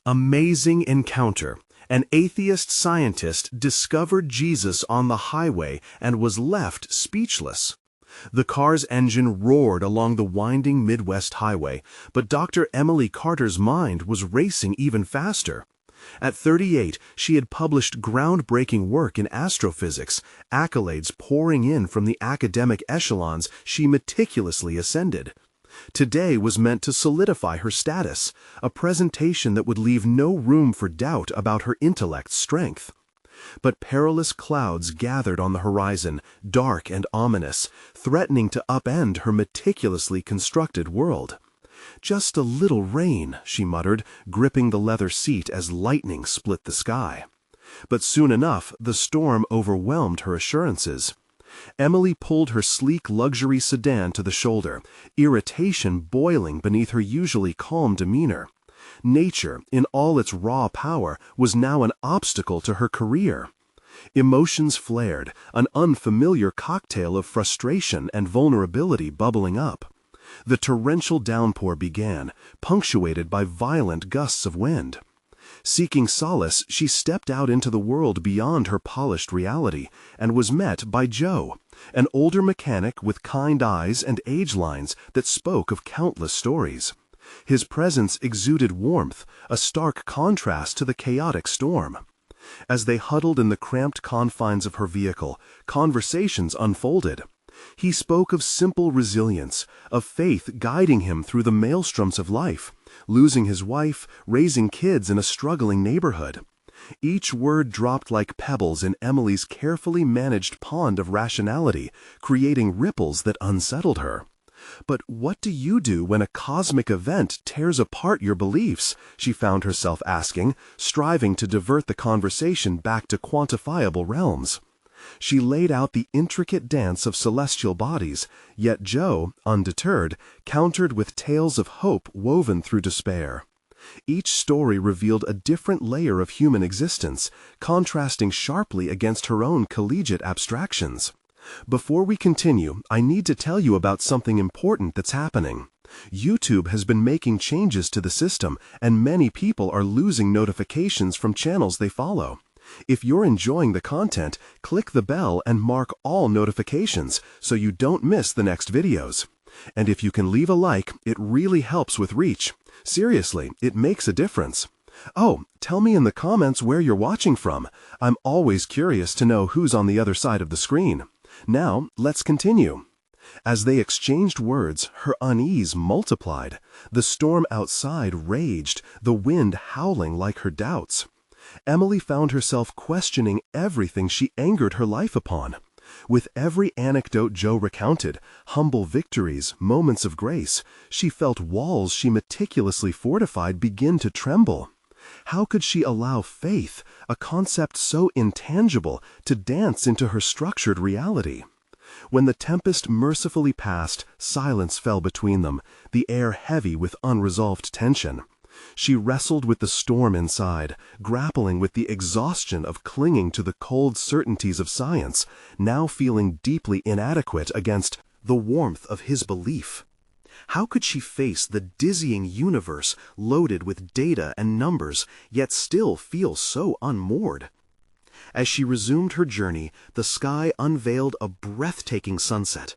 Amazing encounter. An atheist scientist discovered Jesus on the highway and was left speechless. The car's engine roared along the winding Midwest highway, but Dr. Emily Carter's mind was racing even faster. At 38, she had published groundbreaking work in astrophysics, accolades pouring in from the academic echelons she meticulously ascended. Today was meant to solidify her status, a presentation that would leave no room for doubt about her intellect's strength. But perilous clouds gathered on the horizon, dark and ominous, threatening to upend her meticulously constructed world. "Just a little rain," she muttered, gripping the leather seat as lightning split the sky. But soon enough, the storm overwhelmed her assurances. Emily pulled her sleek luxury sedan to the shoulder, irritation boiling beneath her usually calm demeanor. Nature, in all its raw power, was now an obstacle to her career. Emotions flared, an unfamiliar cocktail of frustration and vulnerability bubbling up. The torrential downpour began, punctuated by violent gusts of wind. Seeking solace, she stepped out into the world beyond her polished reality, and was met by Joe, an older mechanic with kind eyes and age lines that spoke of countless stories. His presence exuded warmth, a stark contrast to the chaotic storm. As they huddled in the cramped confines of her vehicle, conversations unfolded. He spoke of simple resilience, of faith guiding him through the maelstroms of life, losing his wife, raising kids in a struggling neighborhood. Each word dropped like pebbles in Emily's carefully managed pond of rationality, creating ripples that unsettled her. "But what do you do when a cosmic event tears apart your beliefs?" she found herself asking, striving to divert the conversation back to quantifiable realms. She laid out the intricate dance of celestial bodies, yet Joe, undeterred, countered with tales of hope woven through despair. Each story revealed a different layer of human existence, contrasting sharply against her own collegiate abstractions. Before we continue, I need to tell you about something important that's happening. YouTube has been making changes to the system, and many people are losing notifications from channels they follow. If you're enjoying the content, click the bell and mark all notifications so you don't miss the next videos. And if you can leave a like, it really helps with reach. Seriously, it makes a difference. Oh, tell me in the comments where you're watching from. I'm always curious to know who's on the other side of the screen. Now, let's continue. As they exchanged words, her unease multiplied. The storm outside raged, the wind howling like her doubts. Emily found herself questioning everything she angered her life upon. With every anecdote Joe recounted, humble victories, moments of grace, she felt walls she meticulously fortified begin to tremble. How could she allow faith, a concept so intangible, to dance into her structured reality? When the tempest mercifully passed, silence fell between them, the air heavy with unresolved tension. She wrestled with the storm inside, grappling with the exhaustion of clinging to the cold certainties of science, now feeling deeply inadequate against the warmth of his belief. How could she face the dizzying universe loaded with data and numbers, yet still feel so unmoored? As she resumed her journey, the sky unveiled a breathtaking sunset,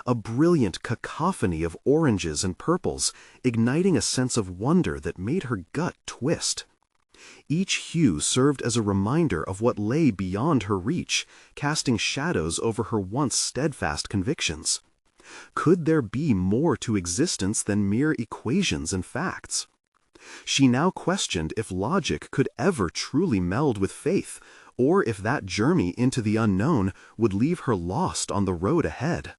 a brilliant cacophony of oranges and purples, igniting a sense of wonder that made her gut twist. Each hue served as a reminder of what lay beyond her reach, casting shadows over her once steadfast convictions. Could there be more to existence than mere equations and facts? She now questioned if logic could ever truly meld with faith, or if that journey into the unknown would leave her lost on the road ahead.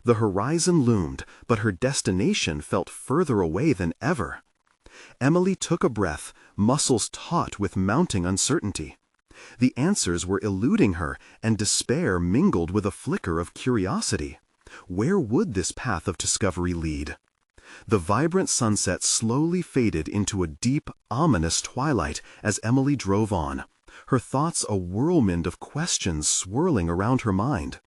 The horizon loomed, but her destination felt further away than ever. Emily took a breath, muscles taut with mounting uncertainty. The answers were eluding her, and despair mingled with a flicker of curiosity. Where would this path of discovery lead? The vibrant sunset slowly faded into a deep, ominous twilight as Emily drove on, her thoughts a whirlwind of questions swirling around her mind.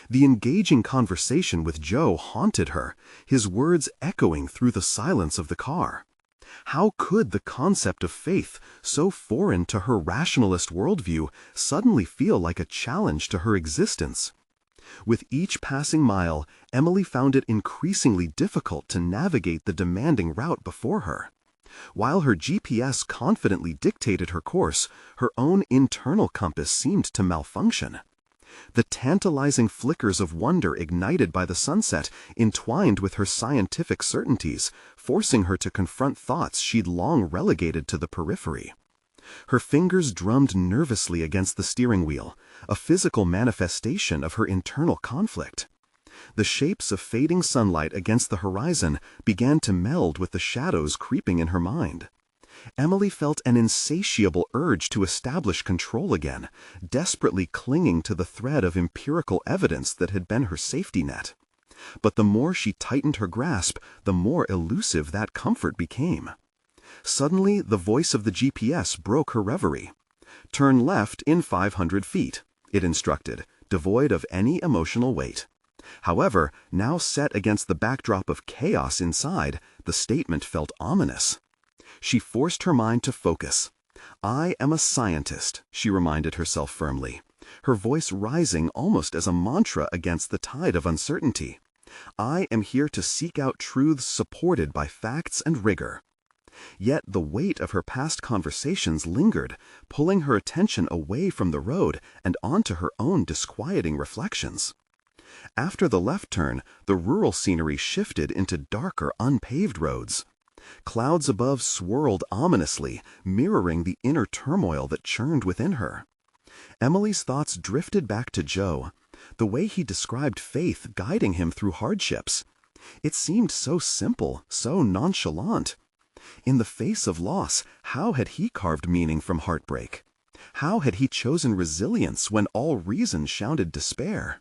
The engaging conversation with Joe haunted her, his words echoing through the silence of the car. How could the concept of faith, so foreign to her rationalist worldview, suddenly feel like a challenge to her existence? With each passing mile, Emily found it increasingly difficult to navigate the demanding route before her. While her GPS confidently dictated her course, her own internal compass seemed to malfunction. The tantalizing flickers of wonder ignited by the sunset entwined with her scientific certainties, forcing her to confront thoughts she'd long relegated to the periphery. Her fingers drummed nervously against the steering wheel, a physical manifestation of her internal conflict. The shapes of fading sunlight against the horizon began to meld with the shadows creeping in her mind. Emily felt an insatiable urge to establish control again, desperately clinging to the thread of empirical evidence that had been her safety net. But the more she tightened her grasp, the more elusive that comfort became. Suddenly, the voice of the GPS broke her reverie. "Turn left in 500 feet," it instructed, devoid of any emotional weight. However, now set against the backdrop of chaos inside, the statement felt ominous. She forced her mind to focus. "I am a scientist," she reminded herself firmly, her voice rising almost as a mantra against the tide of uncertainty. "I am here to seek out truths supported by facts and rigor." Yet the weight of her past conversations lingered, pulling her attention away from the road and onto her own disquieting reflections. After the left turn, the rural scenery shifted into darker, unpaved roads. Clouds above swirled ominously, mirroring the inner turmoil that churned within her. Emily's thoughts drifted back to Joe, the way he described faith guiding him through hardships. It seemed so simple, so nonchalant. In the face of loss, how had he carved meaning from heartbreak? How had he chosen resilience when all reason shouted despair?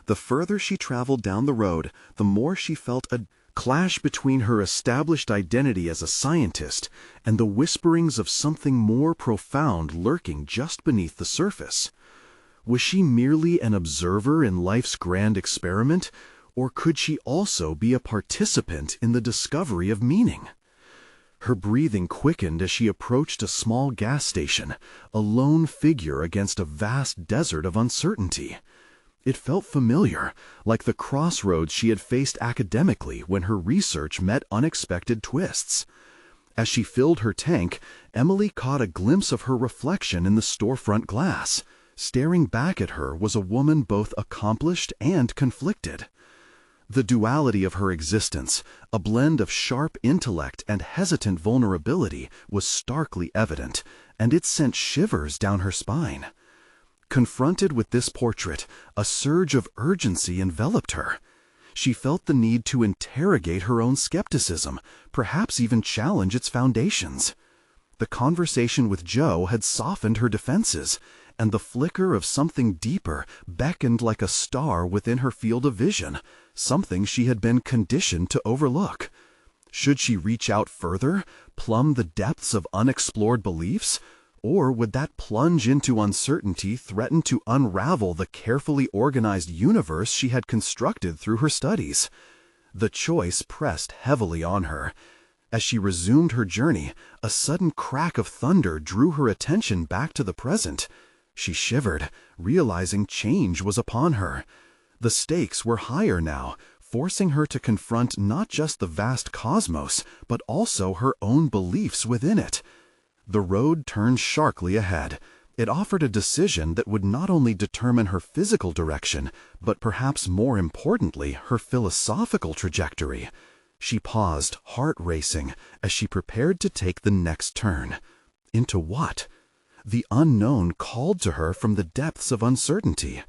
The further she traveled down the road, the more she felt a clash between her established identity as a scientist and the whisperings of something more profound lurking just beneath the surface. Was she merely an observer in life's grand experiment, or could she also be a participant in the discovery of meaning? Her breathing quickened as she approached a small gas station, a lone figure against a vast desert of uncertainty. It felt familiar, like the crossroads she had faced academically when her research met unexpected twists. As she filled her tank, Emily caught a glimpse of her reflection in the storefront glass. Staring back at her was a woman both accomplished and conflicted. The duality of her existence, a blend of sharp intellect and hesitant vulnerability, was starkly evident, and it sent shivers down her spine. Confronted with this portrait, a surge of urgency enveloped her. She felt the need to interrogate her own skepticism, perhaps even challenge its foundations. The conversation with Joe had softened her defenses, and the flicker of something deeper beckoned like a star within her field of vision, something she had been conditioned to overlook. Should she reach out further, plumb the depths of unexplored beliefs? Or would that plunge into uncertainty threaten to unravel the carefully organized universe she had constructed through her studies? The choice pressed heavily on her. As she resumed her journey, a sudden crack of thunder drew her attention back to the present. She shivered, realizing change was upon her. The stakes were higher now, forcing her to confront not just the vast cosmos, but also her own beliefs within it. The road turned sharply ahead. It offered a decision that would not only determine her physical direction, but perhaps more importantly, her philosophical trajectory. She paused, heart racing, as she prepared to take the next turn. Into what? The unknown called to her from the depths of uncertainty.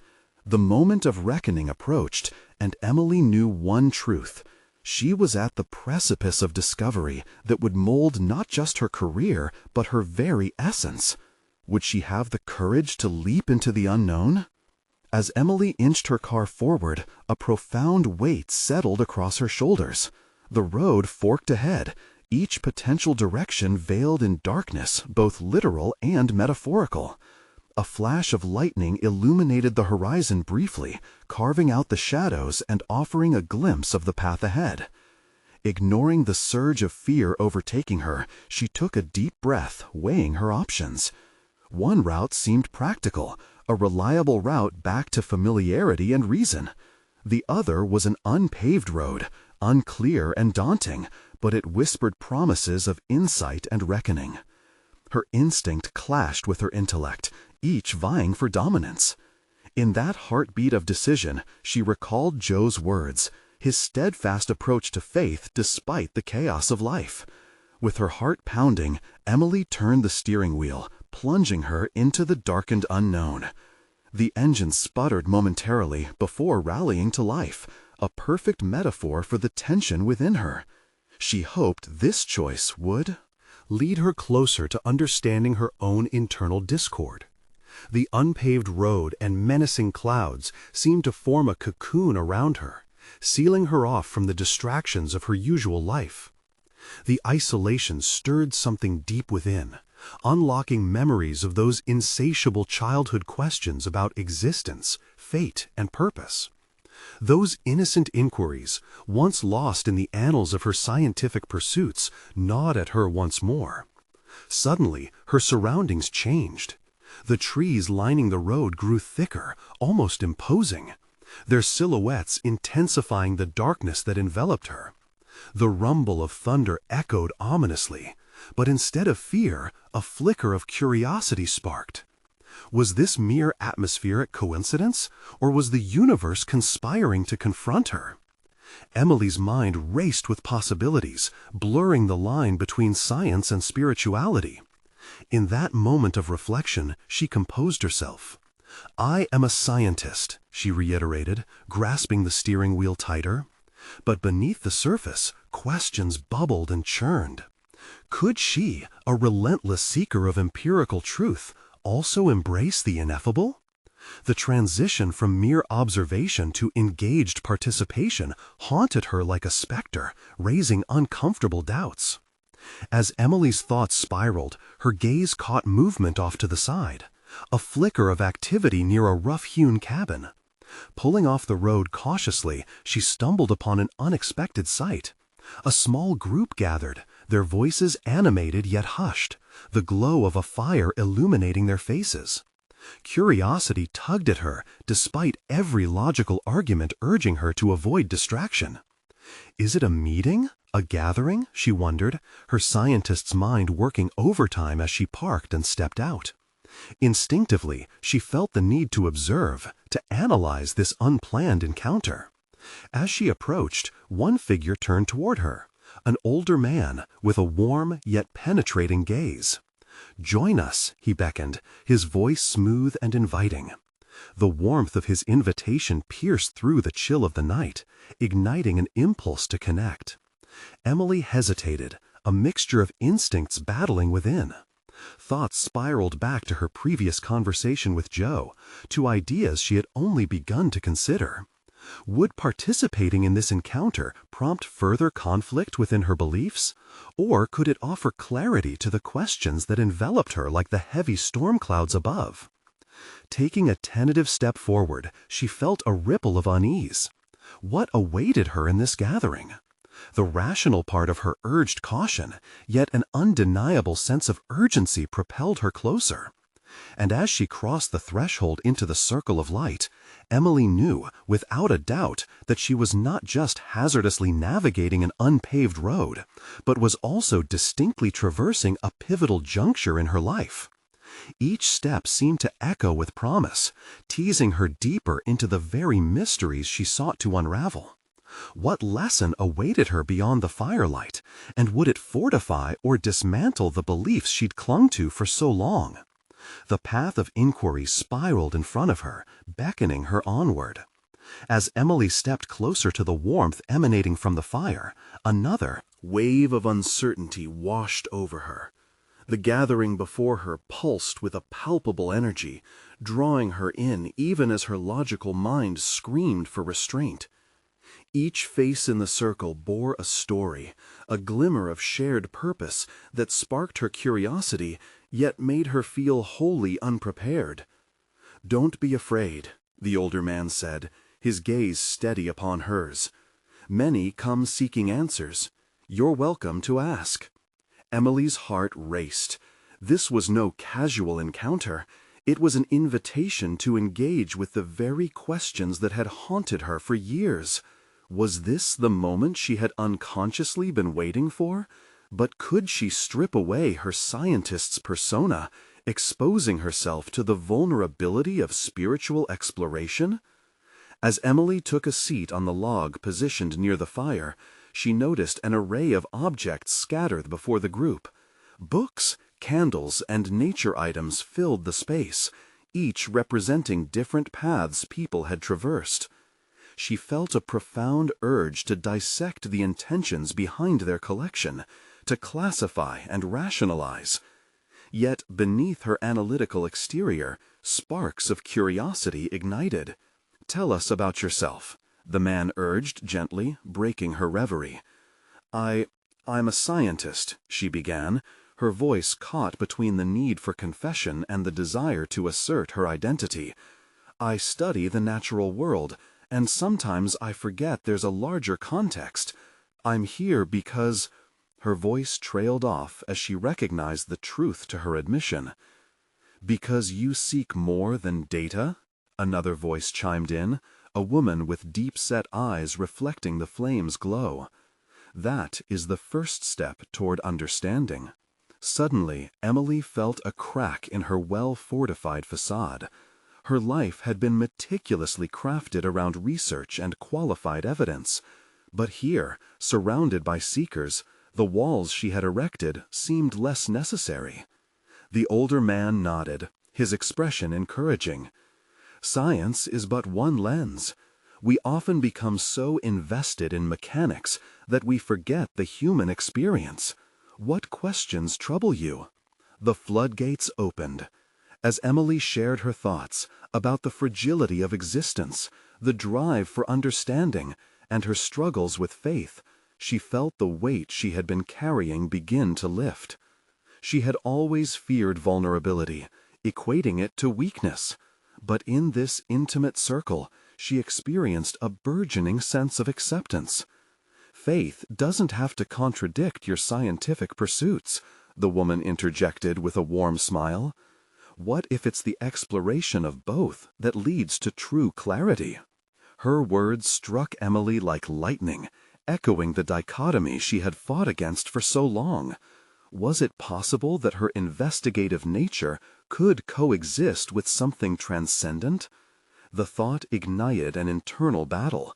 The moment of reckoning approached, and Emily knew one truth. She was at the precipice of discovery that would mold not just her career, but her very essence. Would she have the courage to leap into the unknown? As Emily inched her car forward, a profound weight settled across her shoulders. The road forked ahead, each potential direction veiled in darkness, both literal and metaphorical. A flash of lightning illuminated the horizon briefly, carving out the shadows and offering a glimpse of the path ahead. Ignoring the surge of fear overtaking her, she took a deep breath, weighing her options. One route seemed practical, a reliable route back to familiarity and reason. The other was an unpaved road, unclear and daunting, but it whispered promises of insight and reckoning. Her instinct clashed with her intellect, each vying for dominance. In that heartbeat of decision, she recalled Joe's words, his steadfast approach to faith despite the chaos of life. With her heart pounding, Emily turned the steering wheel, plunging her into the darkened unknown. The engine sputtered momentarily before rallying to life, a perfect metaphor for the tension within her. She hoped this choice would lead her closer to understanding her own internal discord. The unpaved road and menacing clouds seemed to form a cocoon around her, sealing her off from the distractions of her usual life. The isolation stirred something deep within, unlocking memories of those insatiable childhood questions about existence, fate, and purpose. Those innocent inquiries, once lost in the annals of her scientific pursuits, gnawed at her once more. Suddenly, her surroundings changed. The trees lining the road grew thicker, almost imposing, their silhouettes intensifying the darkness that enveloped her. The rumble of thunder echoed ominously, but instead of fear, a flicker of curiosity sparked. Was this mere atmospheric coincidence, or was the universe conspiring to confront her? Emily's mind raced with possibilities, blurring the line between science and spirituality. In that moment of reflection, she composed herself. "I am a scientist," she reiterated, grasping the steering wheel tighter. But beneath the surface, questions bubbled and churned. Could she, a relentless seeker of empirical truth, also embrace the ineffable? The transition from mere observation to engaged participation haunted her like a specter, raising uncomfortable doubts. As Emily's thoughts spiraled, her gaze caught movement off to the side, a flicker of activity near a rough-hewn cabin. Pulling off the road cautiously, she stumbled upon an unexpected sight. A small group gathered, their voices animated yet hushed, the glow of a fire illuminating their faces. Curiosity tugged at her, despite every logical argument urging her to avoid distraction. Is it a meeting? A gathering? She wondered, her scientist's mind working overtime as she parked and stepped out. Instinctively, she felt the need to observe, to analyze this unplanned encounter. As she approached, one figure turned toward her, an older man with a warm yet penetrating gaze. "Join us," he beckoned, his voice smooth and inviting. The warmth of his invitation pierced through the chill of the night, igniting an impulse to connect. Emily hesitated, a mixture of instincts battling within. Thoughts spiraled back to her previous conversation with Joe, to ideas she had only begun to consider. Would participating in this encounter prompt further conflict within her beliefs? Or could it offer clarity to the questions that enveloped her like the heavy storm clouds above? Taking a tentative step forward, she felt a ripple of unease. What awaited her in this gathering? The rational part of her urged caution, yet an undeniable sense of urgency propelled her closer. And as she crossed the threshold into the circle of light, Emily knew, without a doubt, that she was not just hazardously navigating an unpaved road, but was also distinctly traversing a pivotal juncture in her life. Each step seemed to echo with promise, teasing her deeper into the very mysteries she sought to unravel. What lesson awaited her beyond the firelight, and would it fortify or dismantle the beliefs she'd clung to for so long? The path of inquiry spiraled in front of her, beckoning her onward. As Emily stepped closer to the warmth emanating from the fire, another wave of uncertainty washed over her. The gathering before her pulsed with a palpable energy, drawing her in even as her logical mind screamed for restraint. Each face in the circle bore a story, a glimmer of shared purpose that sparked her curiosity, yet made her feel wholly unprepared. "Don't be afraid," the older man said, his gaze steady upon hers. Many come seeking answers. You're welcome to ask." Emily's heart raced. This was no casual encounter. It was an invitation to engage with the very questions that had haunted her for years. Was this the moment she had unconsciously been waiting for? But could she strip away her scientist's persona, exposing herself to the vulnerability of spiritual exploration? As Emily took a seat on the log positioned near the fire, she noticed an array of objects scattered before the group. Books, candles, and nature items filled the space, each representing different paths people had traversed. She felt a profound urge to dissect the intentions behind their collection, to classify and rationalize. Yet beneath her analytical exterior, sparks of curiosity ignited. "Tell us about yourself," the man urged gently, breaking her reverie. I'm a scientist," she began, her voice caught between the need for confession and the desire to assert her identity. "I study the natural world, and sometimes I forget there's a larger context. I'm here because—" Her voice trailed off as she recognized the truth to her admission. "Because you seek more than data?" Another voice chimed in, a woman with deep-set eyes reflecting the flame's glow. "That is the first step toward understanding." Suddenly, Emily felt a crack in her well-fortified facade. Her life had been meticulously crafted around research and qualified evidence. But here, surrounded by seekers, the walls she had erected seemed less necessary. The older man nodded, his expression encouraging. "Science is but one lens. We often become so invested in mechanics that we forget the human experience. What questions trouble you?" The floodgates opened. As Emily shared her thoughts about the fragility of existence, the drive for understanding, and her struggles with faith, she felt the weight she had been carrying begin to lift. She had always feared vulnerability, equating it to weakness. But in this intimate circle, she experienced a burgeoning sense of acceptance. "Faith doesn't have to contradict your scientific pursuits," the woman interjected with a warm smile. "What if it's the exploration of both that leads to true clarity?" Her words struck Emily like lightning, echoing the dichotomy she had fought against for so long. Was it possible that her investigative nature could coexist with something transcendent? The thought ignited an internal battle.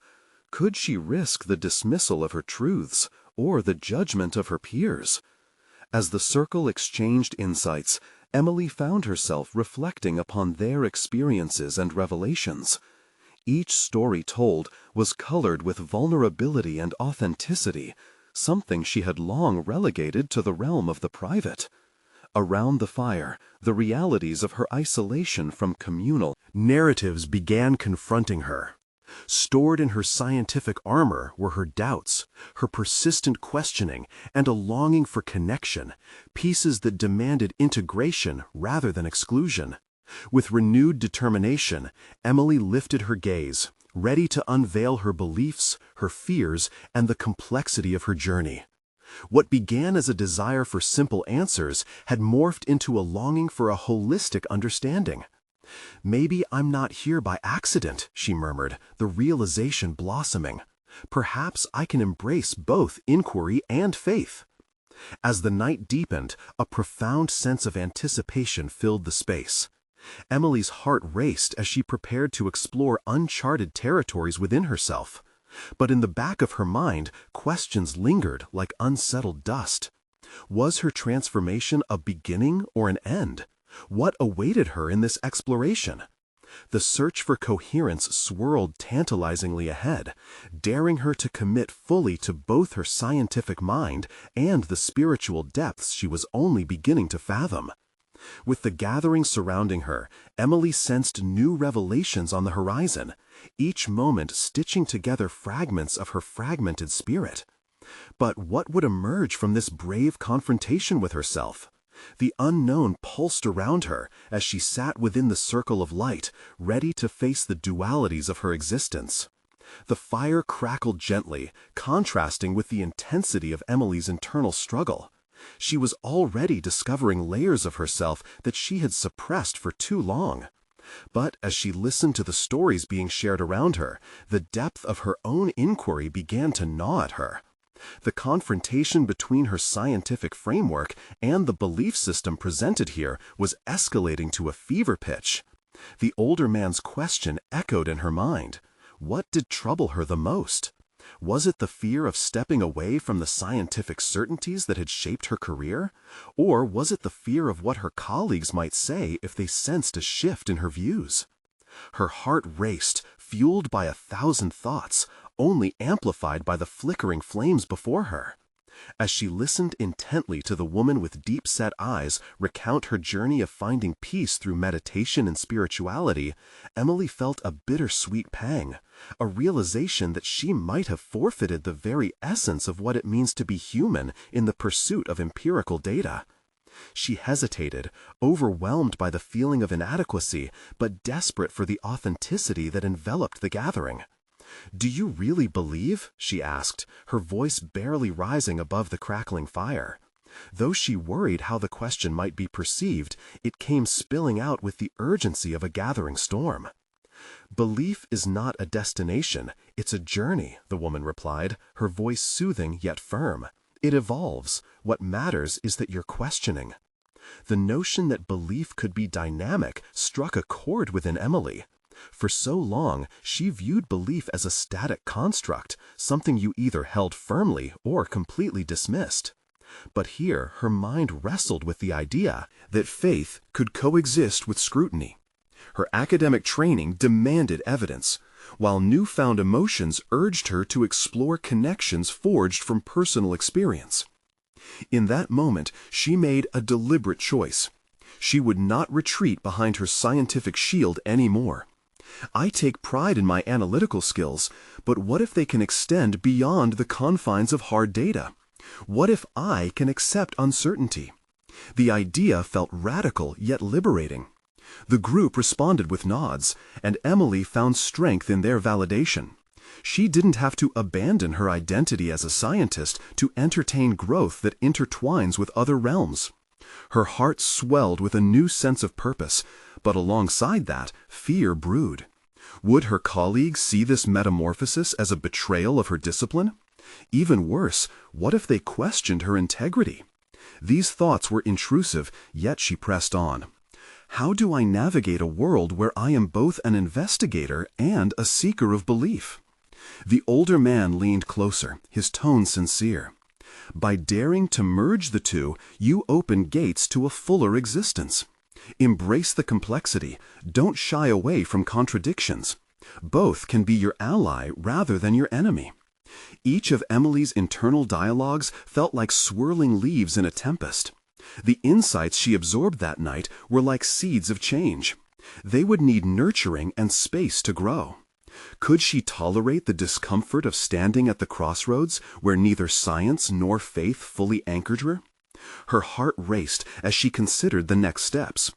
Could she risk the dismissal of her truths, or the judgment of her peers? As the circle exchanged insights, Emily found herself reflecting upon their experiences and revelations. Each story told was colored with vulnerability and authenticity, something she had long relegated to the realm of the private. Around the fire, the realities of her isolation from communal narratives began confronting her. Stored in her scientific armor were her doubts, her persistent questioning, and a longing for connection, pieces that demanded integration rather than exclusion. With renewed determination, Emily lifted her gaze, ready to unveil her beliefs, her fears, and the complexity of her journey. What began as a desire for simple answers had morphed into a longing for a holistic understanding. "Maybe I'm not here by accident," she murmured, the realization blossoming. "Perhaps I can embrace both inquiry and faith." As the night deepened, a profound sense of anticipation filled the space. Emily's heart raced as she prepared to explore uncharted territories within herself. But in the back of her mind, questions lingered like unsettled dust. Was her transformation a beginning or an end? What awaited her in this exploration? The search for coherence swirled tantalizingly ahead, daring her to commit fully to both her scientific mind and the spiritual depths she was only beginning to fathom. With the gathering surrounding her, Emily sensed new revelations on the horizon, each moment stitching together fragments of her fragmented spirit. But what would emerge from this brave confrontation with herself? The unknown pulsed around her as she sat within the circle of light, ready to face the dualities of her existence. The fire crackled gently, contrasting with the intensity of Emily's internal struggle. She was already discovering layers of herself that she had suppressed for too long. But as she listened to the stories being shared around her, the depth of her own inquiry began to gnaw at her. The confrontation between her scientific framework and the belief system presented here was escalating to a fever pitch. The older man's question echoed in her mind. What did trouble her the most? Was it the fear of stepping away from the scientific certainties that had shaped her career? Or was it the fear of what her colleagues might say if they sensed a shift in her views? Her heart raced, fueled by 1,000 thoughts, only amplified by the flickering flames before her. As she listened intently to the woman with deep-set eyes recount her journey of finding peace through meditation and spirituality, Emily felt a bittersweet pang, a realization that she might have forfeited the very essence of what it means to be human in the pursuit of empirical data. She hesitated, overwhelmed by the feeling of inadequacy, but desperate for the authenticity that enveloped the gathering. "Do you really believe?" she asked, her voice barely rising above the crackling fire. Though she worried how the question might be perceived, it came spilling out with the urgency of a gathering storm. "Belief is not a destination, it's a journey," the woman replied, her voice soothing yet firm. "It evolves. What matters is that you're questioning." The notion that belief could be dynamic struck a chord within Emily. For so long, she viewed belief as a static construct, something you either held firmly or completely dismissed. But here, her mind wrestled with the idea that faith could coexist with scrutiny. Her academic training demanded evidence, while newfound emotions urged her to explore connections forged from personal experience. In that moment, she made a deliberate choice. She would not retreat behind her scientific shield anymore. "I take pride in my analytical skills, but what if they can extend beyond the confines of hard data? What if I can accept uncertainty?" The idea felt radical yet liberating. The group responded with nods, and Emily found strength in their validation. She didn't have to abandon her identity as a scientist to entertain growth that intertwines with other realms. Her heart swelled with a new sense of purpose, but alongside that, fear brewed. Would her colleagues see this metamorphosis as a betrayal of her discipline? Even worse, what if they questioned her integrity? These thoughts were intrusive, yet she pressed on. "How do I navigate a world where I am both an investigator and a seeker of belief?" The older man leaned closer, his tone sincere. "By daring to merge the two, you open gates to a fuller existence. Embrace the complexity. Don't shy away from contradictions. Both can be your ally rather than your enemy." Each of Emily's internal dialogues felt like swirling leaves in a tempest. The insights she absorbed that night were like seeds of change. They would need nurturing and space to grow. Could she tolerate the discomfort of standing at the crossroads where neither science nor faith fully anchored her? Her heart raced as she considered the next steps.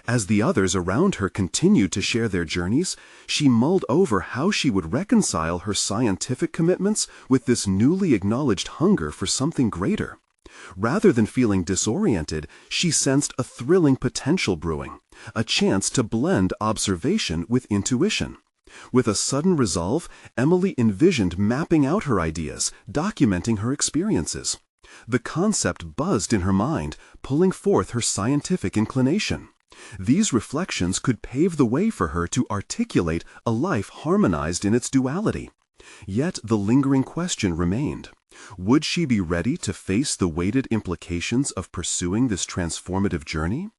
As the others around her continued to share their journeys, she mulled over how she would reconcile her scientific commitments with this newly acknowledged hunger for something greater. Rather than feeling disoriented, she sensed a thrilling potential brewing, a chance to blend observation with intuition. With a sudden resolve, Emily envisioned mapping out her ideas, documenting her experiences. The concept buzzed in her mind, pulling forth her scientific inclination. These reflections could pave the way for her to articulate a life harmonized in its duality. Yet the lingering question remained. Would she be ready to face the weighted implications of pursuing this transformative journey?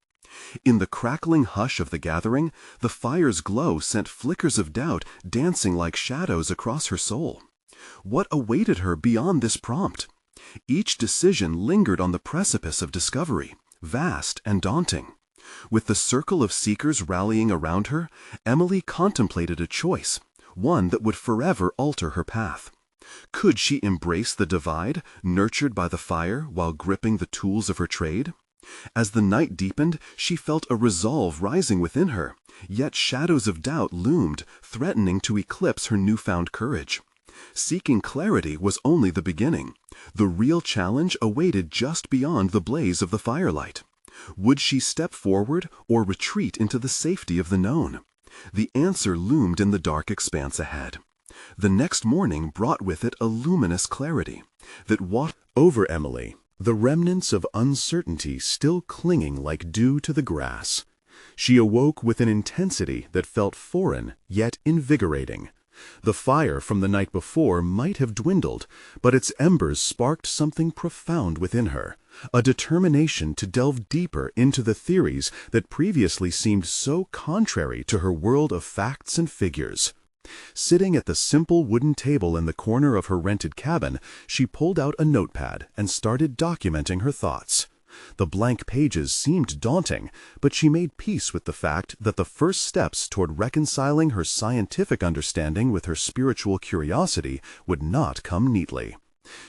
In the crackling hush of the gathering, the fire's glow sent flickers of doubt dancing like shadows across her soul. What awaited her beyond this prompt? Each decision lingered on the precipice of discovery, vast and daunting. With the circle of seekers rallying around her, Emily contemplated a choice, one that would forever alter her path. Could she embrace the divide, nurtured by the fire while gripping the tools of her trade? As the night deepened, she felt a resolve rising within her, yet shadows of doubt loomed, threatening to eclipse her newfound courage. Seeking clarity was only the beginning. The real challenge awaited just beyond the blaze of the firelight. Would she step forward or retreat into the safety of the known? The answer loomed in the dark expanse ahead. The next morning brought with it a luminous clarity that washed over Emily, the remnants of uncertainty still clinging like dew to the grass. She awoke with an intensity that felt foreign yet invigorating. The fire from the night before might have dwindled, but its embers sparked something profound within her, a determination to delve deeper into the theories that previously seemed so contrary to her world of facts and figures. Sitting at the simple wooden table in the corner of her rented cabin, she pulled out a notepad and started documenting her thoughts. The blank pages seemed daunting, but she made peace with the fact that the first steps toward reconciling her scientific understanding with her spiritual curiosity would not come neatly.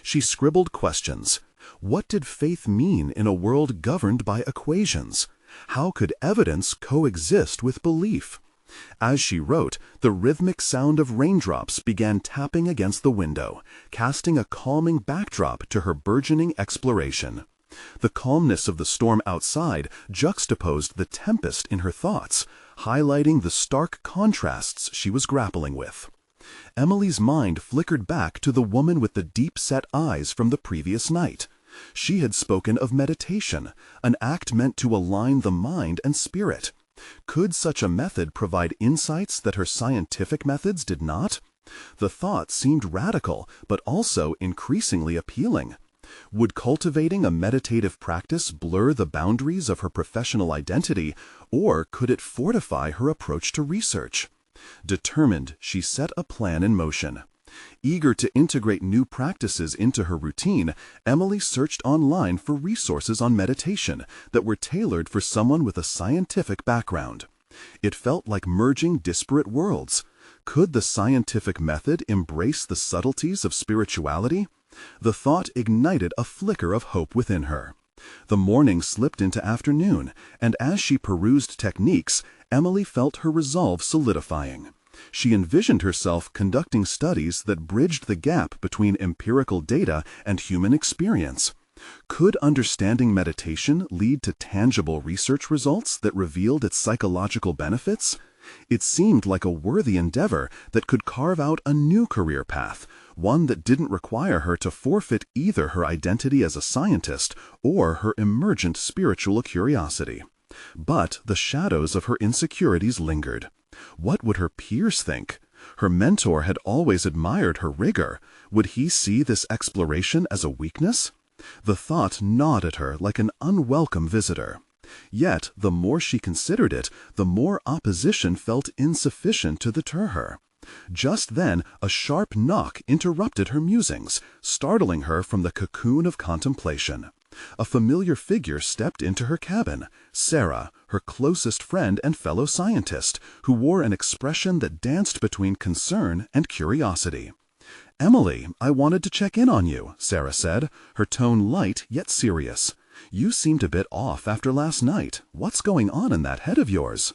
She scribbled questions. What did faith mean in a world governed by equations? How could evidence coexist with belief? As she wrote, the rhythmic sound of raindrops began tapping against the window, casting a calming backdrop to her burgeoning exploration. The calmness of the storm outside juxtaposed the tempest in her thoughts, highlighting the stark contrasts she was grappling with. Emily's mind flickered back to the woman with the deep-set eyes from the previous night. She had spoken of meditation, an act meant to align the mind and spirit. Could such a method provide insights that her scientific methods did not? The thought seemed radical, but also increasingly appealing. Would cultivating a meditative practice blur the boundaries of her professional identity, or could it fortify her approach to research? Determined, she set a plan in motion. Eager to integrate new practices into her routine, Emily searched online for resources on meditation that were tailored for someone with a scientific background. It felt like merging disparate worlds. Could the scientific method embrace the subtleties of spirituality? The thought ignited a flicker of hope within her. The morning slipped into afternoon, and as she perused techniques, Emily felt her resolve solidifying. She envisioned herself conducting studies that bridged the gap between empirical data and human experience. Could understanding meditation lead to tangible research results that revealed its psychological benefits? It seemed like a worthy endeavor that could carve out a new career path, one that didn't require her to forfeit either her identity as a scientist or her emergent spiritual curiosity. But the shadows of her insecurities lingered. What would her peers think? Her mentor had always admired her rigor. Would he see this exploration as a weakness? The thought gnawed at her like an unwelcome visitor. Yet, the more she considered it, the more opposition felt insufficient to deter her. Just then, a sharp knock interrupted her musings, startling her from the cocoon of contemplation. A familiar figure stepped into her cabin, Sarah, her closest friend and fellow scientist, who wore an expression that danced between concern and curiosity. "Emily, I wanted to check in on you," Sarah said, her tone light yet serious. "You seemed a bit off after last night. What's going on in that head of yours?"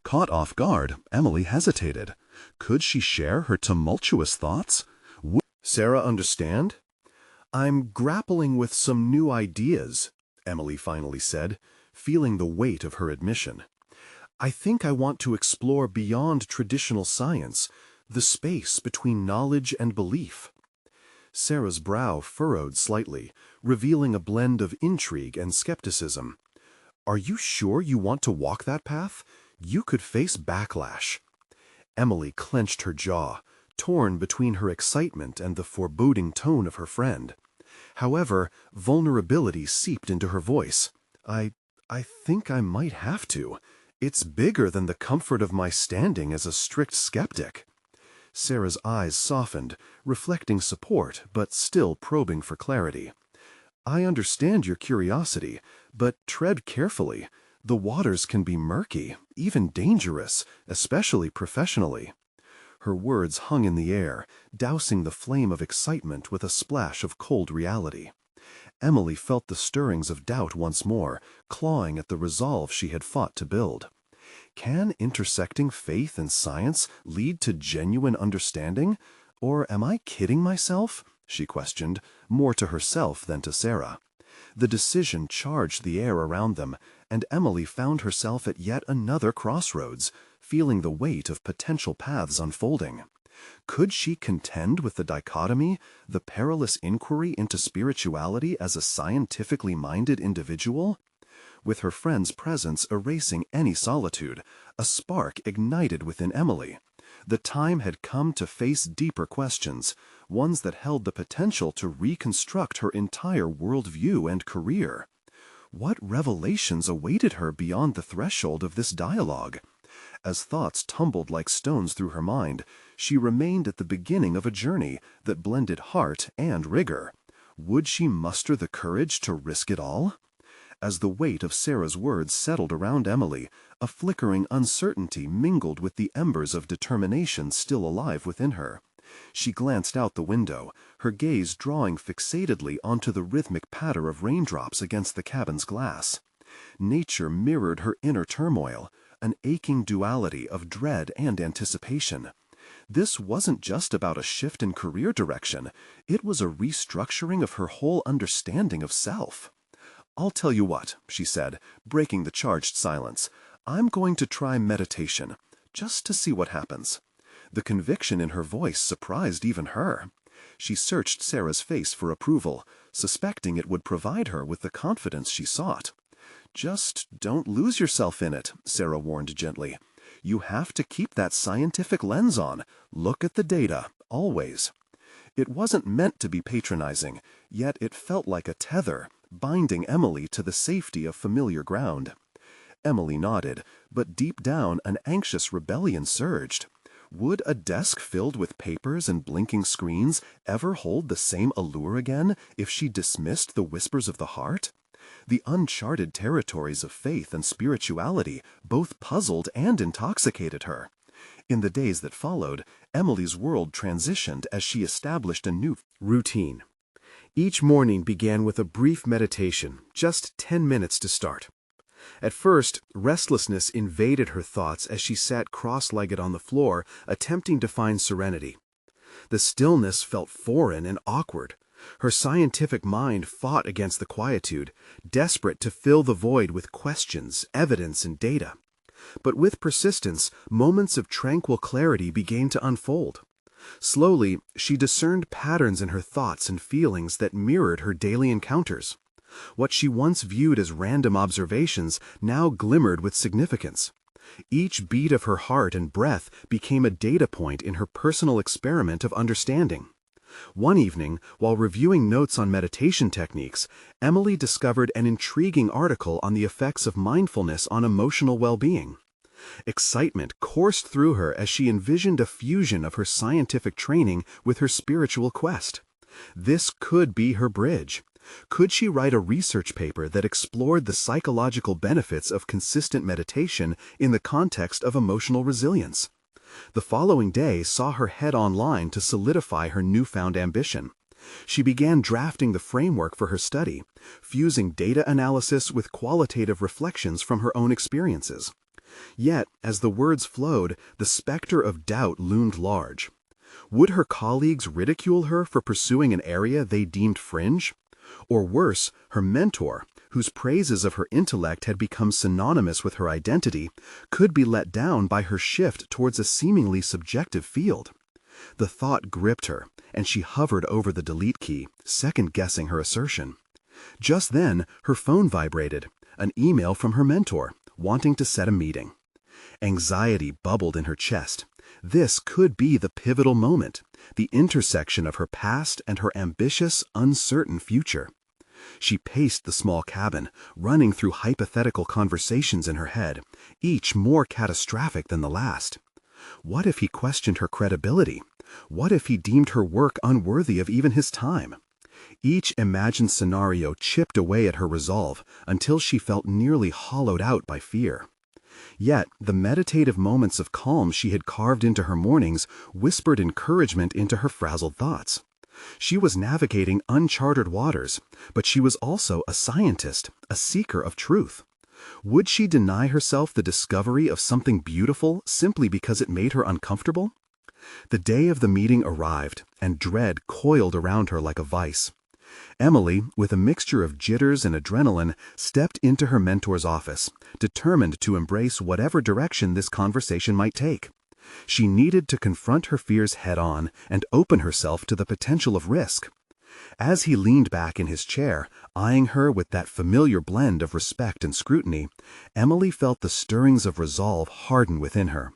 Caught off guard, Emily hesitated. Could she share her tumultuous thoughts? Would Sarah understand? "I'm grappling with some new ideas," Emily finally said, feeling the weight of her admission. "I think I want to explore beyond traditional science, the space between knowledge and belief." Sarah's brow furrowed slightly, revealing a blend of intrigue and skepticism. "Are you sure you want to walk that path? You could face backlash." Emily clenched her jaw, torn between her excitement and the foreboding tone of her friend. However, vulnerability seeped into her voice. I think I might have to. It's bigger than the comfort of my standing as a strict skeptic." Sarah's eyes softened, reflecting support but still probing for clarity. "I understand your curiosity, but tread carefully. The waters can be murky, even dangerous, especially professionally." Her words hung in the air, dousing the flame of excitement with a splash of cold reality. Emily felt the stirrings of doubt once more, clawing at the resolve she had fought to build. Can intersecting faith and science lead to genuine understanding? Or am I kidding myself? She questioned, more to herself than to Sarah. The decision charged the air around them, and Emily found herself at yet another crossroads, feeling the weight of potential paths unfolding. Could she contend with the dichotomy, the perilous inquiry into spirituality as a scientifically minded individual? With her friend's presence erasing any solitude, a spark ignited within Emily. The time had come to face deeper questions, ones that held the potential to reconstruct her entire worldview and career. What revelations awaited her beyond the threshold of this dialogue? As thoughts tumbled like stones through her mind, she remained at the beginning of a journey that blended heart and rigor. Would she muster the courage to risk it all? As the weight of Sarah's words settled around Emily, a flickering uncertainty mingled with the embers of determination still alive within her. She glanced out the window, her gaze drawing fixatedly onto the rhythmic patter of raindrops against the cabin's glass. Nature mirrored her inner turmoil, an aching duality of dread and anticipation. This wasn't just about a shift in career direction, it was a restructuring of her whole understanding of self. "I'll tell you what," she said, breaking the charged silence. "I'm going to try meditation, just to see what happens." The conviction in her voice surprised even her. She searched Sarah's face for approval, suspecting it would provide her with the confidence she sought. "Just don't lose yourself in it," Sarah warned gently. "You have to keep that scientific lens on. Look at the data, always." It wasn't meant to be patronizing, yet it felt like a tether, binding Emily to the safety of familiar ground. Emily nodded, but deep down an anxious rebellion surged. Would a desk filled with papers and blinking screens ever hold the same allure again if she dismissed the whispers of the heart? The uncharted territories of faith and spirituality both puzzled and intoxicated her. In the days that followed, Emily's world transitioned as she established a new routine. Each morning began with a brief meditation, just 10 minutes to start. At first, restlessness invaded her thoughts as she sat cross-legged on the floor, attempting to find serenity. The stillness felt foreign and awkward. Her scientific mind fought against the quietude, desperate to fill the void with questions, evidence, and data. But with persistence, moments of tranquil clarity began to unfold. Slowly, she discerned patterns in her thoughts and feelings that mirrored her daily encounters. What she once viewed as random observations now glimmered with significance. Each beat of her heart and breath became a data point in her personal experiment of understanding. One evening, while reviewing notes on meditation techniques, Emily discovered an intriguing article on the effects of mindfulness on emotional well-being. Excitement coursed through her as she envisioned a fusion of her scientific training with her spiritual quest. This could be her bridge. Could she write a research paper that explored the psychological benefits of consistent meditation in the context of emotional resilience? The following day saw her head online to solidify her newfound ambition. She began drafting the framework for her study, fusing data analysis with qualitative reflections from her own experiences. Yet, as the words flowed, the specter of doubt loomed large. Would her colleagues ridicule her for pursuing an area they deemed fringe? Or worse, her mentor, whose praises of her intellect had become synonymous with her identity, could be let down by her shift towards a seemingly subjective field. The thought gripped her, and she hovered over the delete key, second-guessing her assertion. Just then, her phone vibrated, an email from her mentor, wanting to set a meeting. Anxiety bubbled in her chest. This could be the pivotal moment, the intersection of her past and her ambitious, uncertain future. She paced the small cabin, running through hypothetical conversations in her head, each more catastrophic than the last. What if he questioned her credibility? What if he deemed her work unworthy of even his time? Each imagined scenario chipped away at her resolve until she felt nearly hollowed out by fear. Yet the meditative moments of calm she had carved into her mornings whispered encouragement into her frazzled thoughts. She was navigating uncharted waters, but she was also a scientist, a seeker of truth. Would she deny herself the discovery of something beautiful simply because it made her uncomfortable? The day of the meeting arrived, and dread coiled around her like a vice. Emily, with a mixture of jitters and adrenaline, stepped into her mentor's office, determined to embrace whatever direction this conversation might take. She needed to confront her fears head-on and open herself to the potential of risk. As he leaned back in his chair, eyeing her with that familiar blend of respect and scrutiny, Emily felt the stirrings of resolve harden within her.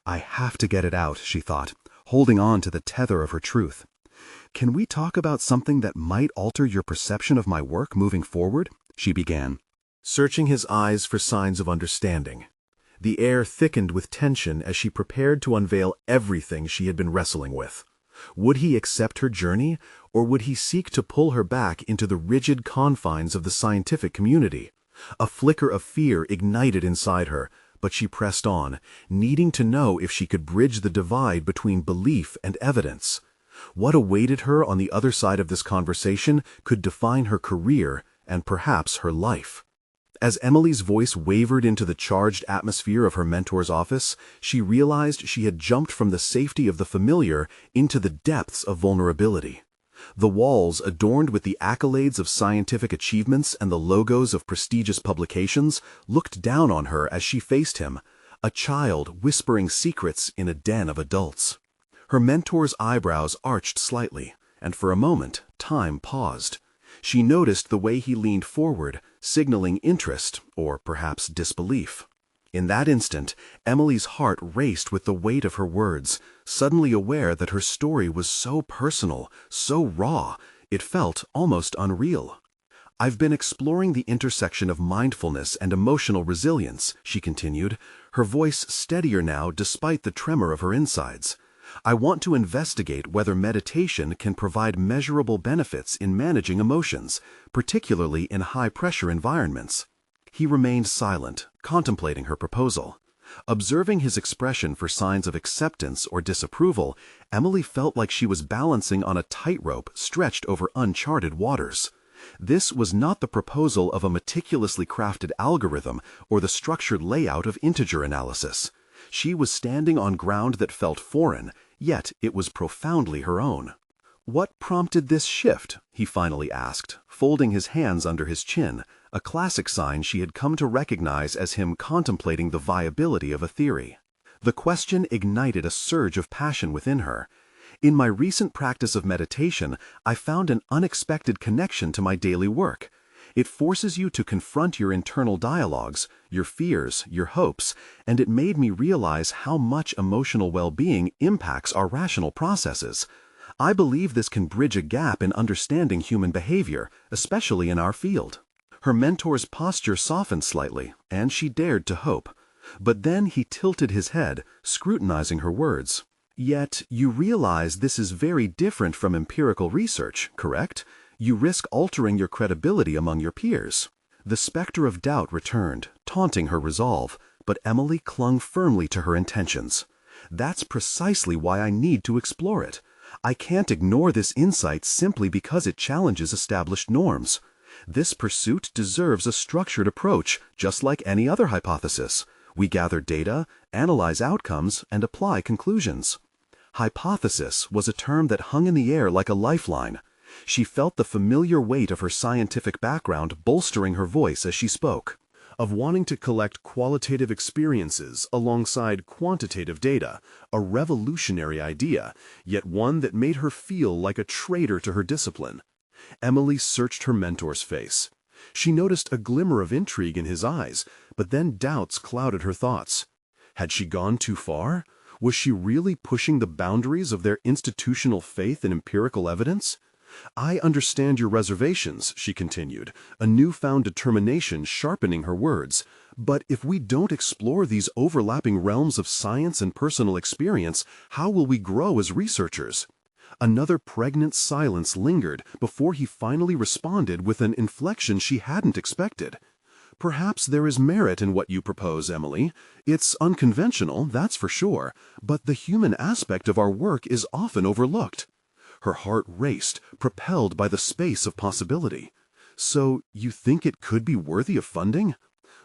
"I have to get it out," she thought, holding on to the tether of her truth. "Can we talk about something that might alter your perception of my work moving forward?" she began. Searching his eyes for signs of understanding. The air thickened with tension as she prepared to unveil everything she had been wrestling with. Would he accept her journey, or would he seek to pull her back into the rigid confines of the scientific community? A flicker of fear ignited inside her, but she pressed on, needing to know if she could bridge the divide between belief and evidence. What awaited her on the other side of this conversation could define her career and perhaps her life. As Emily's voice wavered into the charged atmosphere of her mentor's office, she realized she had jumped from the safety of the familiar into the depths of vulnerability. The walls, adorned with the accolades of scientific achievements and the logos of prestigious publications, looked down on her as she faced him, a child whispering secrets in a den of adults. Her mentor's eyebrows arched slightly, and for a moment, time paused. She noticed the way he leaned forward, signaling interest, or perhaps disbelief. In that instant, Emily's heart raced with the weight of her words, suddenly aware that her story was so personal, so raw, it felt almost unreal. "I've been exploring the intersection of mindfulness and emotional resilience," she continued, her voice steadier now despite the tremor of her insides. "I want to investigate whether meditation can provide measurable benefits in managing emotions, particularly in high-pressure environments." He remained silent, contemplating her proposal. Observing his expression for signs of acceptance or disapproval, Emily felt like she was balancing on a tightrope stretched over uncharted waters. This was not the proposal of a meticulously crafted algorithm or the structured layout of integer analysis. She was standing on ground that felt foreign, yet it was profoundly her own. "What prompted this shift?" he finally asked, folding his hands under his chin, a classic sign she had come to recognize as him contemplating the viability of a theory. The question ignited a surge of passion within her. "In my recent practice of meditation, I found an unexpected connection to my daily work. It forces you to confront your internal dialogues, your fears, your hopes, and it made me realize how much emotional well-being impacts our rational processes. I believe this can bridge a gap in understanding human behavior, especially in our field." Her mentor's posture softened slightly, and she dared to hope. But then he tilted his head, scrutinizing her words. "Yet you realize this is very different from empirical research, correct? You risk altering your credibility among your peers." The specter of doubt returned, taunting her resolve, but Emily clung firmly to her intentions. "That's precisely why I need to explore it. I can't ignore this insight simply because it challenges established norms. This pursuit deserves a structured approach, just like any other hypothesis. We gather data, analyze outcomes, and apply conclusions." Hypothesis was a term that hung in the air like a lifeline. She felt the familiar weight of her scientific background bolstering her voice as she spoke. Of wanting to collect qualitative experiences alongside quantitative data, a revolutionary idea, yet one that made her feel like a traitor to her discipline. Emily searched her mentor's face. She noticed a glimmer of intrigue in his eyes, but then doubts clouded her thoughts. Had she gone too far? Was she really pushing the boundaries of their institutional faith in empirical evidence? "I understand your reservations," she continued, a newfound determination sharpening her words. "But if we don't explore these overlapping realms of science and personal experience, how will we grow as researchers?" Another pregnant silence lingered before he finally responded with an inflection she hadn't expected. "Perhaps there is merit in what you propose, Emily. It's unconventional, that's for sure, but the human aspect of our work is often overlooked." Her heart raced, propelled by the space of possibility. "So, you think it could be worthy of funding?"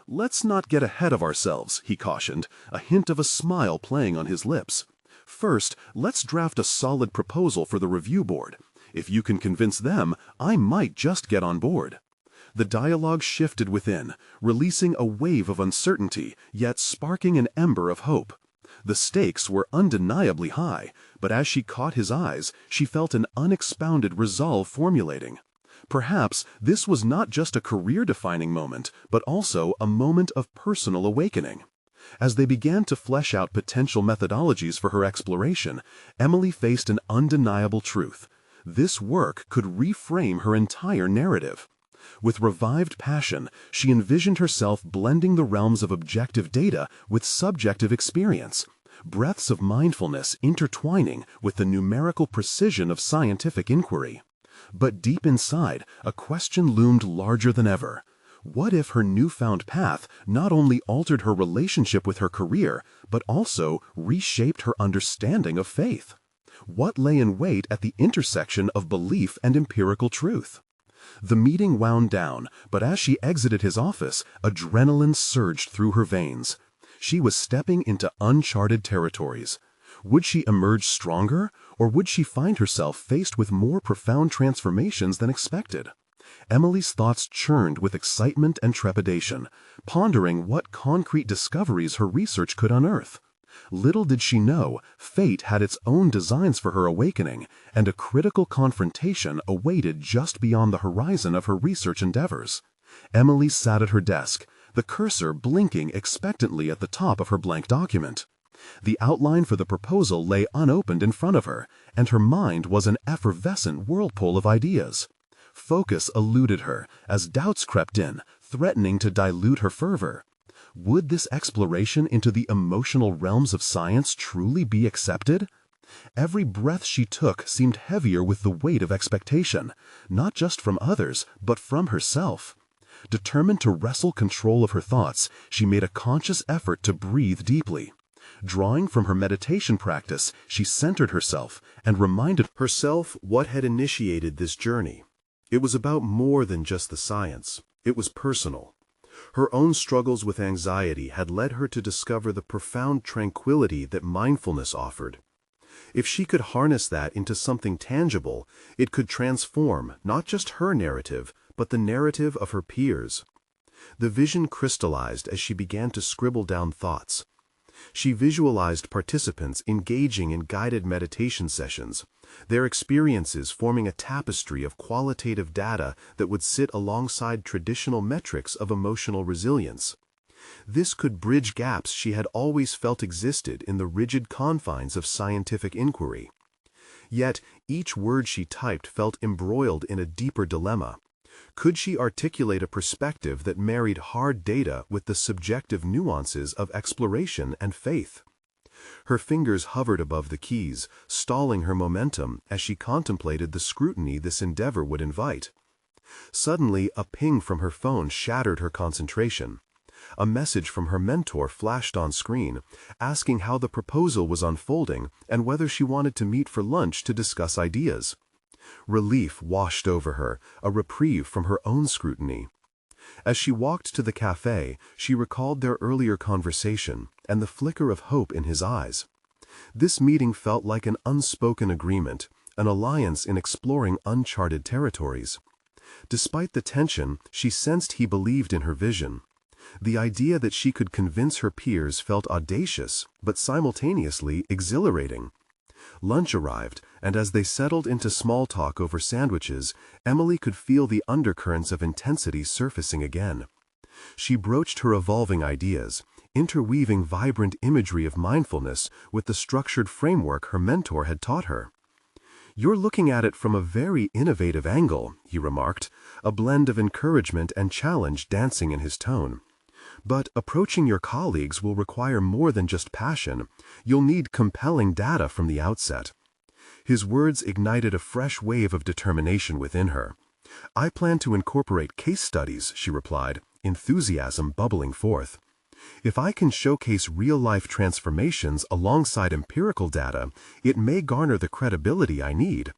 "Let's not get ahead of ourselves," he cautioned, a hint of a smile playing on his lips. "First, let's draft a solid proposal for the review board. If you can convince them, I might just get on board." The dialogue shifted within, releasing a wave of uncertainty, yet sparking an ember of hope. The stakes were undeniably high, but as she caught his eyes, she felt an unexpounded resolve formulating. Perhaps this was not just a career-defining moment, but also a moment of personal awakening. As they began to flesh out potential methodologies for her exploration, Emily faced an undeniable truth. This work could reframe her entire narrative. With revived passion, she envisioned herself blending the realms of objective data with subjective experience, breaths of mindfulness intertwining with the numerical precision of scientific inquiry. But deep inside, a question loomed larger than ever. What if her newfound path not only altered her relationship with her career, but also reshaped her understanding of faith? What lay in wait at the intersection of belief and empirical truth? The meeting wound down, but as she exited his office, adrenaline surged through her veins. She was stepping into uncharted territories. Would she emerge stronger, or would she find herself faced with more profound transformations than expected? Emily's thoughts churned with excitement and trepidation, pondering what concrete discoveries her research could unearth. Little did she know, fate had its own designs for her awakening, and a critical confrontation awaited just beyond the horizon of her research endeavors. Emily sat at her desk, the cursor blinking expectantly at the top of her blank document. The outline for the proposal lay unopened in front of her, and her mind was an effervescent whirlpool of ideas. Focus eluded her as doubts crept in, threatening to dilute her fervor. Would this exploration into the emotional realms of science truly be accepted? Every breath she took seemed heavier with the weight of expectation, not just from others, but from herself. Determined to wrestle control of her thoughts, she made a conscious effort to breathe deeply. Drawing from her meditation practice, she centered herself and reminded herself what had initiated this journey. It was about more than just the science. It was personal. Her own struggles with anxiety had led her to discover the profound tranquility that mindfulness offered. If she could harness that into something tangible, it could transform not just her narrative, but the narrative of her peers. The vision crystallized as she began to scribble down thoughts. She visualized participants engaging in guided meditation sessions, their experiences forming a tapestry of qualitative data that would sit alongside traditional metrics of emotional resilience. This could bridge gaps she had always felt existed in the rigid confines of scientific inquiry. Yet, each word she typed felt embroiled in a deeper dilemma. Could she articulate a perspective that married hard data with the subjective nuances of exploration and faith? Her fingers hovered above the keys, stalling her momentum as she contemplated the scrutiny this endeavor would invite. Suddenly, a ping from her phone shattered her concentration. A message from her mentor flashed on screen, asking how the proposal was unfolding and whether she wanted to meet for lunch to discuss ideas. Relief washed over her, a reprieve from her own scrutiny. As she walked to the cafe, she recalled their earlier conversation and the flicker of hope in his eyes. This meeting felt like an unspoken agreement, an alliance in exploring uncharted territories. Despite the tension, she sensed he believed in her vision. The idea that she could convince her peers felt audacious, but simultaneously exhilarating. Lunch arrived, and as they settled into small talk over sandwiches, Emily could feel the undercurrents of intensity surfacing again. She broached her evolving ideas, interweaving vibrant imagery of mindfulness with the structured framework her mentor had taught her. "You're looking at it from a very innovative angle," he remarked, a blend of encouragement and challenge dancing in his tone. "But approaching your colleagues will require more than just passion. You'll need compelling data from the outset." His words ignited a fresh wave of determination within her. "I plan to incorporate case studies," she replied, enthusiasm bubbling forth. "If I can showcase real-life transformations alongside empirical data, it may garner the credibility I need.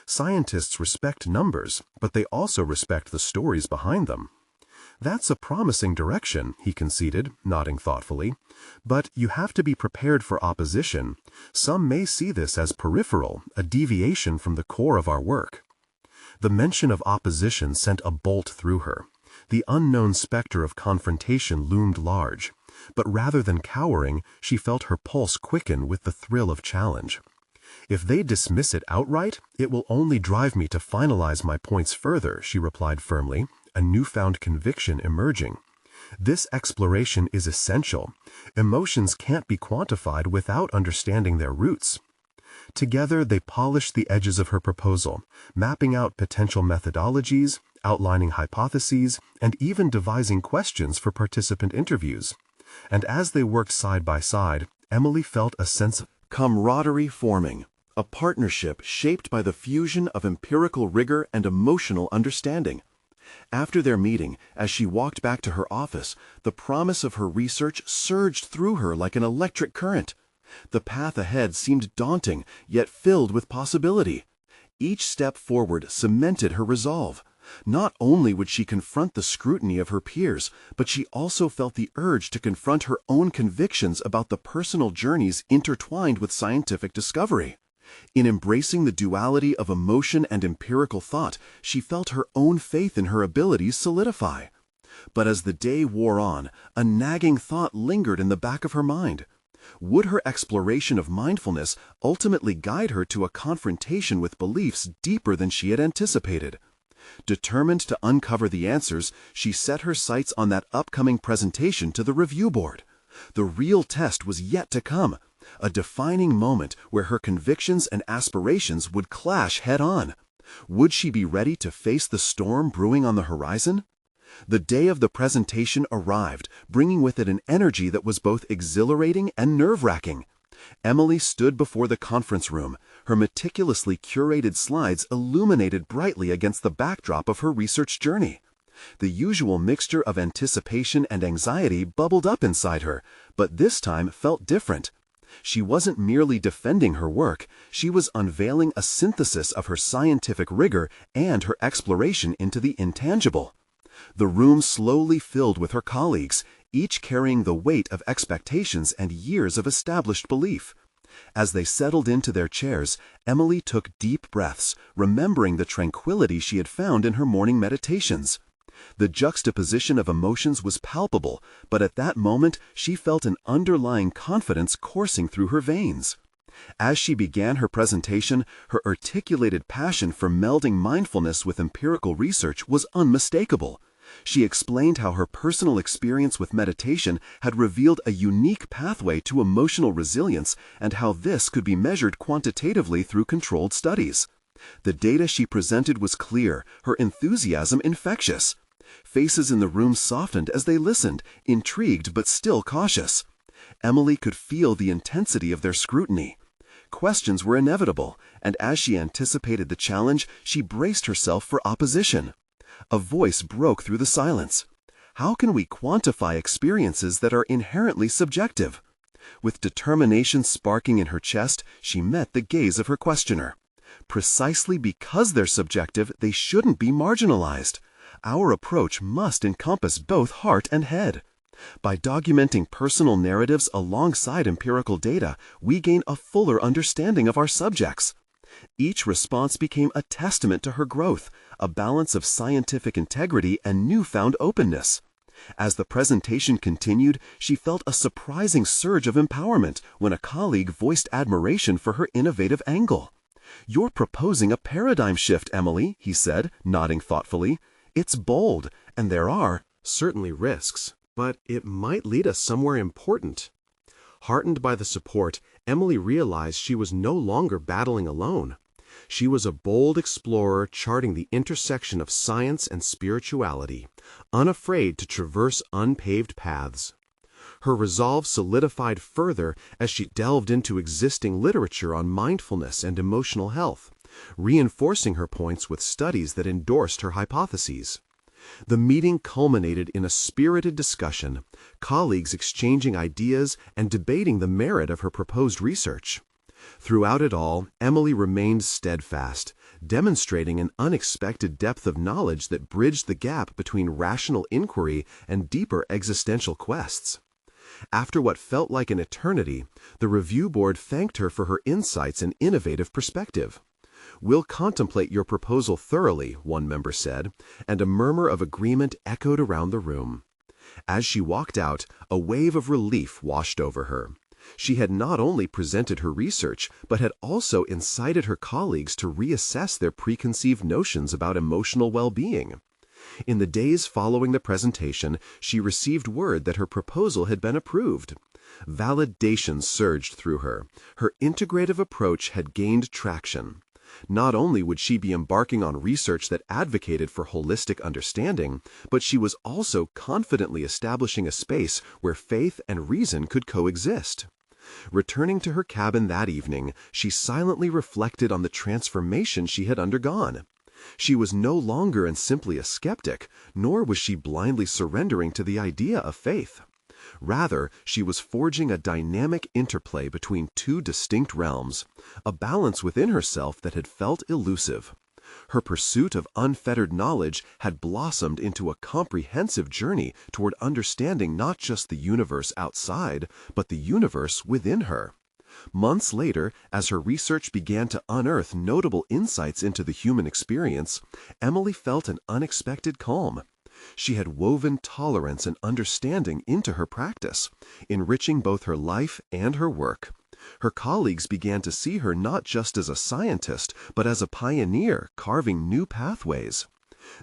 Scientists respect numbers, but they also respect the stories behind them. That's a promising direction, he conceded, nodding thoughtfully. But you have to be prepared for opposition. Some may see this as peripheral, a deviation from the core of our work. The mention of opposition sent a bolt through her. The unknown specter of confrontation loomed large. But rather than cowering, she felt her pulse quicken with the thrill of challenge. If they dismiss it outright, it will only drive me to finalize my points further, she replied firmly, a newfound conviction emerging. This exploration is essential. Emotions can't be quantified without understanding their roots. Together, they polished the edges of her proposal, mapping out potential methodologies, outlining hypotheses, and even devising questions for participant interviews. And as they worked side by side, Emily felt a sense of camaraderie forming, a partnership shaped by the fusion of empirical rigor and emotional understanding. After their meeting, as she walked back to her office, the promise of her research surged through her like an electric current. The path ahead seemed daunting, yet filled with possibility. Each step forward cemented her resolve. Not only would she confront the scrutiny of her peers, but she also felt the urge to confront her own convictions about the personal journeys intertwined with scientific discovery. In embracing the duality of emotion and empirical thought, she felt her own faith in her abilities solidify. But as the day wore on, a nagging thought lingered in the back of her mind. Would her exploration of mindfulness ultimately guide her to a confrontation with beliefs deeper than she had anticipated? Determined to uncover the answers, she set her sights on that upcoming presentation to the review board. The real test was yet to come, a defining moment where her convictions and aspirations would clash head-on. Would she be ready to face the storm brewing on the horizon? The day of the presentation arrived, bringing with it an energy that was both exhilarating and nerve-wracking. Emily stood before the conference room, her meticulously curated slides illuminated brightly against the backdrop of her research journey. The usual mixture of anticipation and anxiety bubbled up inside her, but this time felt different. She wasn't merely defending her work, she was unveiling a synthesis of her scientific rigor and her exploration into the intangible. The room slowly filled with her colleagues, each carrying the weight of expectations and years of established belief. As they settled into their chairs, Emily took deep breaths, remembering the tranquility she had found in her morning meditations. The juxtaposition of emotions was palpable, but at that moment she felt an underlying confidence coursing through her veins. As she began her presentation, her articulated passion for melding mindfulness with empirical research was unmistakable. She explained how her personal experience with meditation had revealed a unique pathway to emotional resilience and how this could be measured quantitatively through controlled studies. The data she presented was clear, her enthusiasm infectious. Faces in the room softened as they listened, intrigued but still cautious. Emily could feel the intensity of their scrutiny. Questions were inevitable, and as she anticipated the challenge, she braced herself for opposition. A voice broke through the silence. How can we quantify experiences that are inherently subjective? With determination sparking in her chest, she met the gaze of her questioner. Precisely because they're subjective, they shouldn't be marginalized. Our approach must encompass both heart and head. By documenting personal narratives alongside empirical data, we gain a fuller understanding of our subjects. Each response became a testament to her growth, a balance of scientific integrity and newfound openness. As the presentation continued, she felt a surprising surge of empowerment when a colleague voiced admiration for her innovative angle. "You're proposing a paradigm shift, Emily," he said, nodding thoughtfully. "It's bold, and there are certainly risks, but it might lead us somewhere important." Heartened by the support, Emily realized she was no longer battling alone. She was a bold explorer charting the intersection of science and spirituality, unafraid to traverse unpaved paths. Her resolve solidified further as she delved into existing literature on mindfulness and emotional health, reinforcing her points with studies that endorsed her hypotheses. The meeting culminated in a spirited discussion, colleagues exchanging ideas and debating the merit of her proposed research. Throughout it all, Emily remained steadfast, demonstrating an unexpected depth of knowledge that bridged the gap between rational inquiry and deeper existential quests. After what felt like an eternity, the review board thanked her for her insights and innovative perspective. "We'll contemplate your proposal thoroughly," one member said, and a murmur of agreement echoed around the room. As she walked out, a wave of relief washed over her. She had not only presented her research, but had also incited her colleagues to reassess their preconceived notions about emotional well-being. In the days following the presentation, she received word that her proposal had been approved. Validation surged through her. Her integrative approach had gained traction. Not only would she be embarking on research that advocated for holistic understanding, but she was also confidently establishing a space where faith and reason could coexist. Returning to her cabin that evening, she silently reflected on the transformation she had undergone. She was no longer simply a skeptic, nor was she blindly surrendering to the idea of faith. Rather, she was forging a dynamic interplay between two distinct realms, a balance within herself that had felt elusive. Her pursuit of unfettered knowledge had blossomed into a comprehensive journey toward understanding not just the universe outside, but the universe within her. Months later, as her research began to unearth notable insights into the human experience, Emily felt an unexpected calm. She had woven tolerance and understanding into her practice, enriching both her life and her work. Her colleagues began to see her not just as a scientist, but as a pioneer carving new pathways.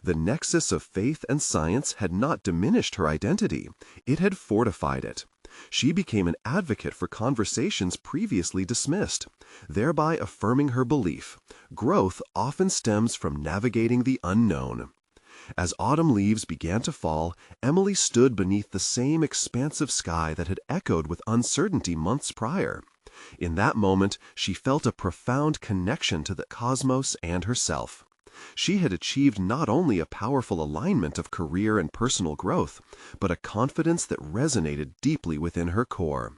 The nexus of faith and science had not diminished her identity, it had fortified it. She became an advocate for conversations previously dismissed, thereby affirming her belief: growth often stems from navigating the unknown. As autumn leaves began to fall, Emily stood beneath the same expansive sky that had echoed with uncertainty months prior. In that moment, she felt a profound connection to the cosmos and herself. She had achieved not only a powerful alignment of career and personal growth, but a confidence that resonated deeply within her core.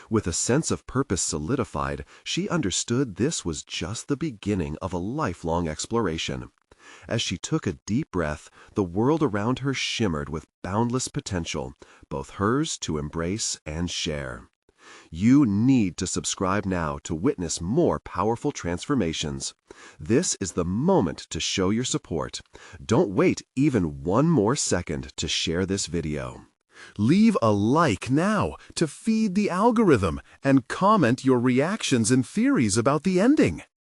With a sense of purpose solidified, she understood this was just the beginning of a lifelong exploration. As she took a deep breath, the world around her shimmered with boundless potential, both hers to embrace and share. You need to subscribe now to witness more powerful transformations. This is the moment to show your support. Don't wait even one more second to share this video. Leave a like now to feed the algorithm and comment your reactions and theories about the ending.